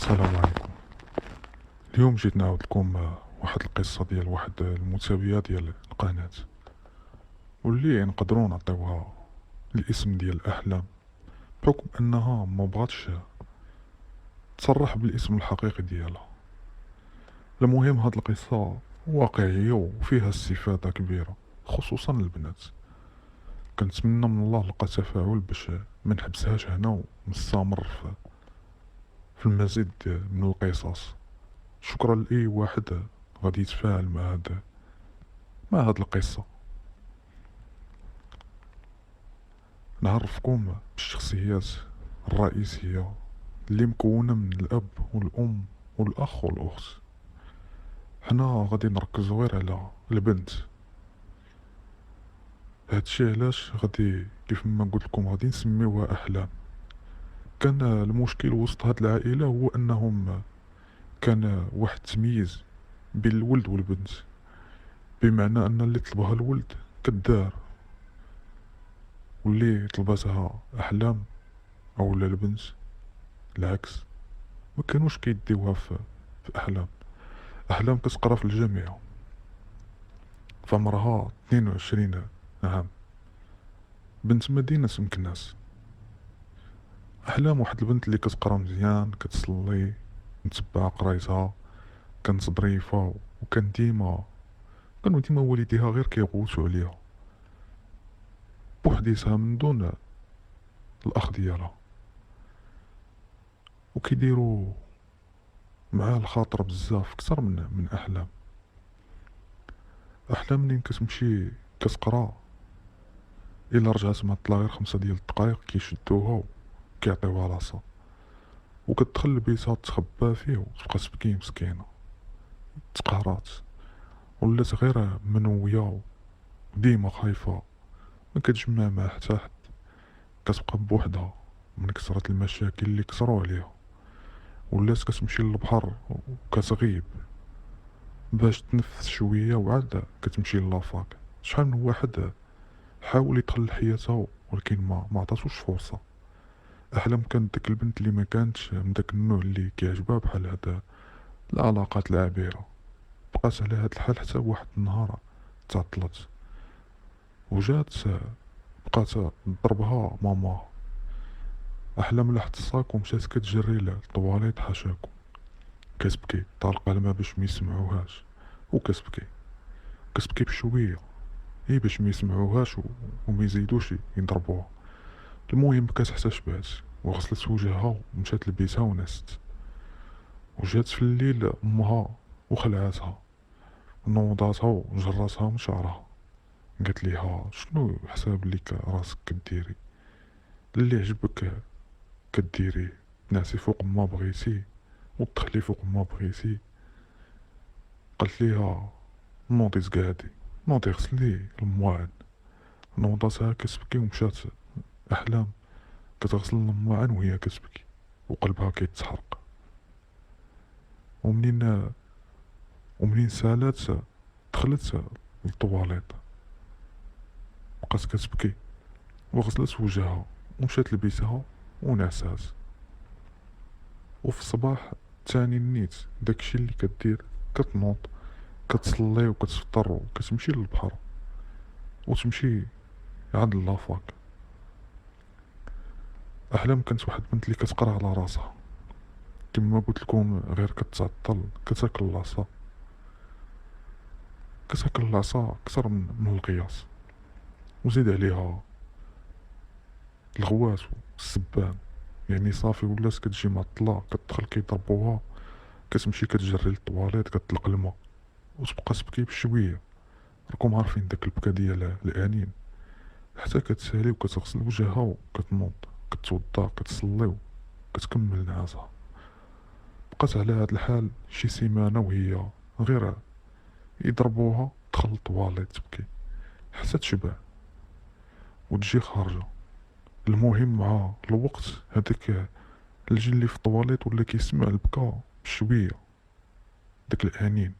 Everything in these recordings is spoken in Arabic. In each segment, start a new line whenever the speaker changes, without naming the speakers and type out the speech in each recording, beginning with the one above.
السلام عليكم. اليوم جيت نعاود لكم واحد القصة ديال واحد المتابعة ديال القناة، واللي نقدروا نعطيوها الاسم ديال أحلام بحكم أنها ما بغاتش تصرح بالاسم الحقيقي ديالها. المهم هاد القصة واقعية وفيها استفادة كبيرة خصوصا البنات. كنتمنى من الله نلقى تفاعل باش ما نحبسهاش هنا ونستمر في المزيد من القصص. شكرا لأي واحد غادي يتفاعل مع هاد القصة. نعرفكم بالشخصيات الرئيسية اللي مكونة من الأب والأم والأخ والأخت. حنا غادي نركزو غير على البنت. هادشي علاش غادي كيف ما قلت لكم غادي نسميوها أحلام. كان المشكل وسط هاد العائلة هو أنهم كان واحد التمييز بين الولد والبنت، بمعنى أن اللي طلبها الولد كدار، واللي طلبتها أحلام أو البنت العكس ما كانوش كيديوها في أحلام كتقرا في الجامعة فعمرها 22 عام، بنت مدينة مكناس. أحلام واحد البنت اللي كتقرا مزيان، كتصلي، متبعة قرايتها، كانت ظريفة، وكان كانوا ديما والديها غير كيغوتو عليها بوحديتها من دون الأخ ديالها، وكيديروا معاه الخاطر بزاف كتر من أحلام منين كتمشي كتقرا إلا رجعت معطلة غير 5 ديال الدقايق كيشدوها وكيعطيوها راسها، وكتدخل لبيتها تخبى فيه وتبقى تبكي مسكينة. تقهرات، ولات غير منوية وديما خايفة، ما كتجمع مع حتى حد، كتبقى بوحدها من كثرة المشاكل اللي كثروا عليها. ولات كتمشي للبحر وكتغيب باش تنفس شوية وعاد كتمشي للافاك. شحال من واحد حاول يدخل لحياتها ولكن ما عطاتوش فرصة. أحلام كانت ديك البنت اللي ما كانتش من داك النوع اللي كيعجبها بحال هاد العلاقات العابرة. بقات على هاد الحال حتى واحد النهار تعطلت وجات بقات ضربها ماماها. أحلام لحت الصاك ومشات كتجري للطواليت حاشاكم، كتبكي طالقة الماء باش ميسمعوهاش، كتبكي بشوية هي باش ميسمعوهاش وميزيدوش يضربوها. المهم بكات حتى شبعت وغسلت وجهها ومشات لبيتها ونست. وجات في الليل امها وخلعاتها ونوضاتها وجراتها من شعرها، قالت ليها شنو حساب ليك راسك كديري، اللي عجبك كديريه، تنعسي فوق ما بغيتي وتدخلي فوق ما بغيتي. قالت ليها نوضي تقعدي، نوضي غسلي المواعن. نوضاتها كتبكي ومشات أحلام كتغسل المواعن وهي كتبكي وقلبها كيتحرق. ومنين سالات دخلت للطواليت، بقات كتبكي وغسلت وجهها ومشات لبيتها ونعسات. وفي الصباح تاني نيت داكشي اللي كدير، كتنوض كتصلي وكتفطر وكتمشي للبحر وتمشي عند لافاك. أحلام كانت واحد البنت اللي كتقرا على راسها، كما قلت لكم غير كتعطل كتاكل العصا كتر من القياس، وزيد عليها الغواس والسبان. يعني صافي ولات كتجي معطلة، كتدخل كيضربوها، كتمشي كتجري للطواليت كتطلق الماء وتبقى تبكي بشوية. راكم عارفين داك البكا ديال الانين، حتى كتسالي وكتغسل وجهها وكتنوض كتوضا كتصلي وكتكمل نعاسها. بقات على هاد الحال شي سيمانة وهي غير يضربوها تدخل للطواليت تبكي حتى تشبع وتجي خارجة. المهم مع الوقت هداك الجن اللي في الطواليت ولا كيسمع البكا بشوية داك الانين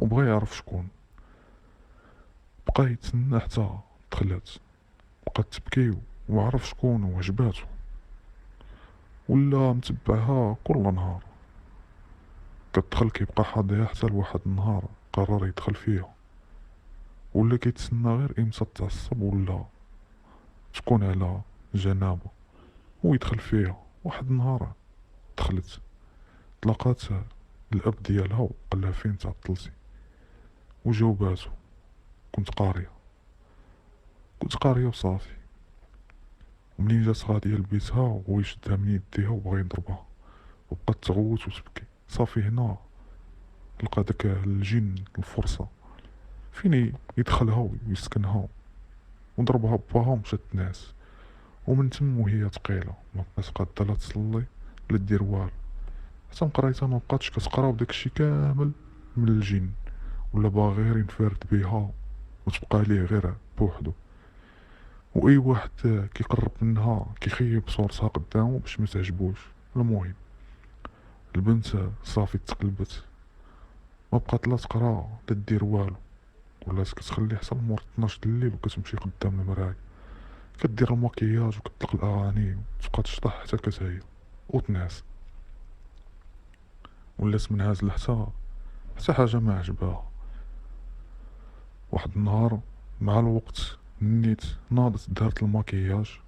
وبغى يعرف شكون. بقى يتسنى حتى دخلات، بقات تبكي وعرف شكون وعجباتو، ولا متبعها كل نهار كتدخل كيبقى حاضيها حتى لواحد النهار قرر يدخل فيها، ولا كيتسنى غير امتى تعصب ولا تكون على جنابه ويدخل فيها. واحد النهار دخلت، تلاقات الاب ديالها وقالها فين تعطلتي، وجاوباتو كنت قارية وصافي. ومنين جات غادية لبيتها وهو يشدها من يديها وبغا يضربها، وبقات تغوت وتبكي. صافي هنا لقى داك الجن الفرصة فين يدخلها ويسكنها، وضربها باها ومشات تنعس. ومن تم وهي ثقيلة مبقات قادة لا تصلي لا دير والو، حتى مقرايتها مبقاتش كتقرا، وداكشي كامل من الجن، ولا باغي غير ينفرد بيها وتبقى ليه غير بوحدو. واي واحد كيقرب منها كيخيب صورتها قدامه باش ما تعجبوش. المهم البنت صافي تقلبت، ما بقات لا تقرا لا دير والو، ولات كتخلي حتى لمور 12 د الليل وكتمشي قدام المرايا كدير الماكياج وكتطلق الاغاني وتبقى تشطح حتى كتعيا وتنعس. ولات منعزله حتى حاجه ما عجبها. واحد النهار مع الوقت نيت ناضت دارت الماكياج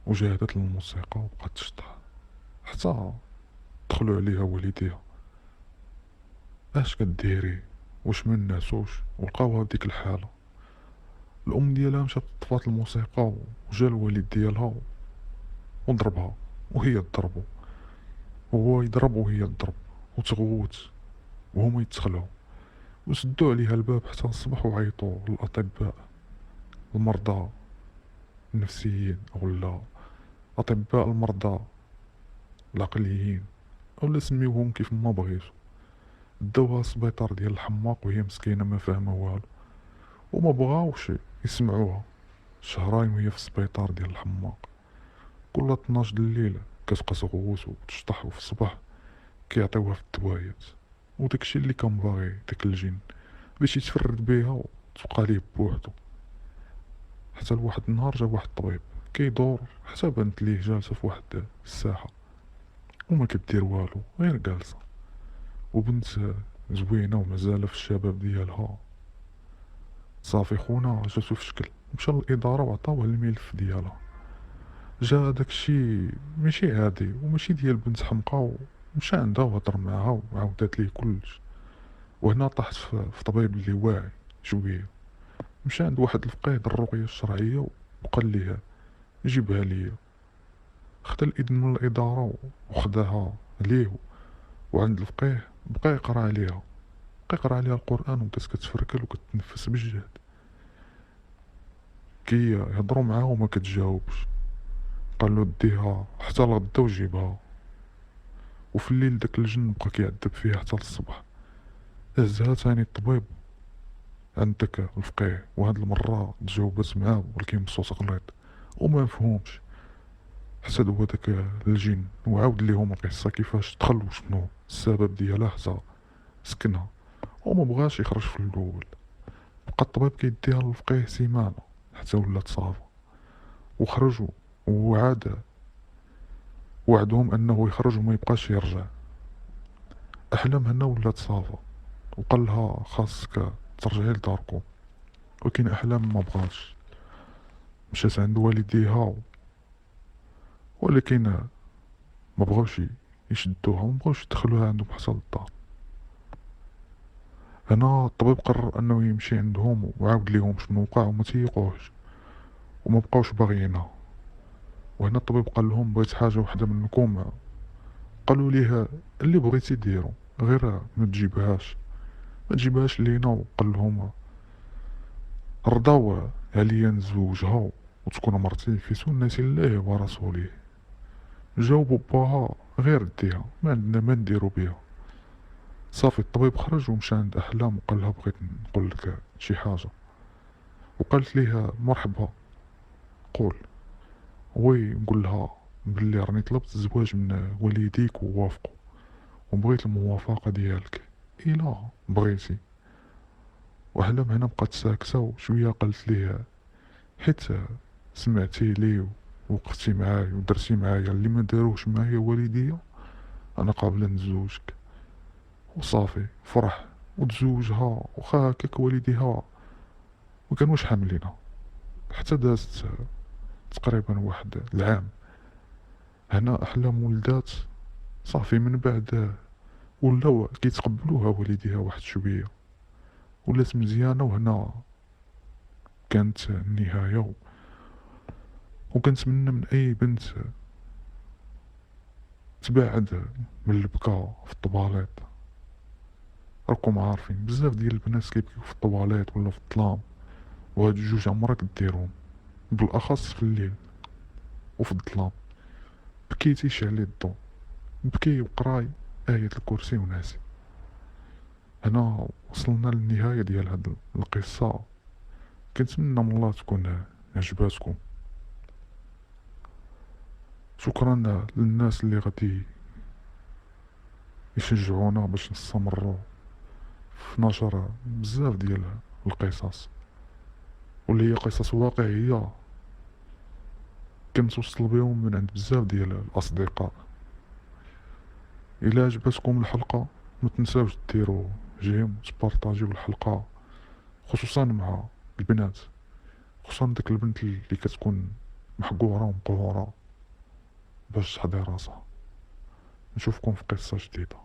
وجهدت للموسيقى وبقات تشطح حتى دخلوا عليها والديها. اش كديري؟ واش ما نعسوش؟ ولقاوها بديك الحاله. الام ديالها مشات طفات الموسيقى وجا الوالد ديالها وضربها وهي تضربو، وهو يضرب وهي تضرب، وتغوت وهما يتخلعوا وسدوا عليها الباب حتى الصبح وعيطوا للاطباء، المرضى النفسيين ولا اطباء المرضى العقليين اولا سميوهم كيف ما بغيتو. داوها السبيطار ديال الحماق وهي مسكينه ما فاهمه والو، وما بغاوش يسمعوها. شهرين وهي في السبيطار ديال الحماق، كل 12 د الليل كتبقى تغوت وتشطح، وفي الصباح كيعطيوها في الدوايات. وداكشي اللي كان باغي داك الجن باش يتفرد بيها وتبقى ليه بوحدو. حتى لواحد النهار جا واحد الطبيب كيدور حتى بانت ليه جالسه في واحد الساحه وما كدير والو غير جالسه، وبنت زوينه ومازال في الشباب ديالها. صافي خونا جاتو في شكل، مشى للاداره وعطاوه الملف ديالها. جا داكشي ماشي عادي وماشي ديال بنت حمقى، ومشى عندها وهضر معاها وعاودات ليه كلش. وهنا طاحت في طبيب اللي واعي شويه، مشى عند واحد الفقيه د الرقيه الشرعيه وقال ليه جيبها ليا. خدا الاذن من الاداره وخداها ليه، وعند الفقيه بقى يقرا عليها القران، وبدات كتفركل وكتنفس بالجهد. كي يهضروا معاها وما كتجاوبش، قال له ديها حتى الغدا وجيبها. وفي الليل داك الجن بقى كيعذب فيها حتى للصبح. هزها تاني الطبيب عند داك الفقيه، وهاد المرة تجاوبت معاه ولكن بصوت غليظ وما مفهومش. حسد هو داك الجن وعاود ليهم القصة كيفاش دخل وشنو السبب ديالها حتى سكنها، وما بغاش يخرج في الاول. بقى الطبيب كيديها للفقيه سيمانة حتى ولات صافا، وخرجوا وعاد وعدهم انه يخرج وما يبقاش يرجع. احلام هنا ولات صافا، وقال لها خاصك ترجعي لداركم، ولكن احلام ما بغاش. مشات عند والديها ولكن ما بغاوش يشدوها، ما بغاوش يدخلوها عندهم حتى للدار. هنا الطبيب قرر انه يمشي عندهم وعاود ليهم شنو وقع وما تيقوش وما بقاوش باغيينها. وهنا الطبيب قال لهم بغيت حاجه وحده منكم. قالوا ليه اللي بغيتي ديرو، غير ما تجيبهاش لينا. وقال لهم رضاو عليا نزوجها وتكون مرتي في سنة الله ورسوله. جاوبوا باها غير ديها، ما عندنا ما نديرو بيها. صافي الطبيب خرج ومشى عند احلام وقال لها بغيت نقول لك شي حاجه. وقالت ليه مرحبا قول. وي نقول لها بلي راني طلبت الزواج من والديك ووافقوا، وبغيت الموافقه ديالك الا بغيتي. واحلام هنا بقات ساكته وشويه قالت ليه حيت سمعتي لي ووقفتي معايا ودرتي معايا اللي ما داروش معايا والديا، انا قابله نزوجك. وصافي فرح وتزوجها، وخا هكاك والديها مكانوش حاملينها حتى دازت تقريبا واحد العام. هنا احلام ولدات صافي من بعد ولاو كيتقبلوها والديها واحد شويه، ولات مزيانه. وهنا كانت النهايه. وكنتمنى من اي بنت تبعد من البكا في الطواليت. راكم عارفين بزاف ديال البنات كيبكيو في الطواليت ولا في الظلام، وهاد الجوج عمرك ديرهم، بالاخص في الليل وفي الظلام. بكيتي شعلي الضو، بكي وقراي آية الكرسي وناسي. هنا وصلنا للنهاية ديال هاد القصة. كنتمنى من الله تكون عجباتكم. شكرا للناس اللي غادي يشجعونا باش نستمروا في نشر بزاف ديال القصص، واللي هي قصص واقعية كنتوصل بهم من عند بزاف ديال الأصدقاء. إلا عجبتكم الحلقة ما تنساوش ديروا جيم وتبارطاجيو الحلقة، خصوصا مع البنات، خصوصا ديك البنت اللي كتكون محقورة ومقهورة باش تحضي راسها. نشوفكم في قصة جديدة.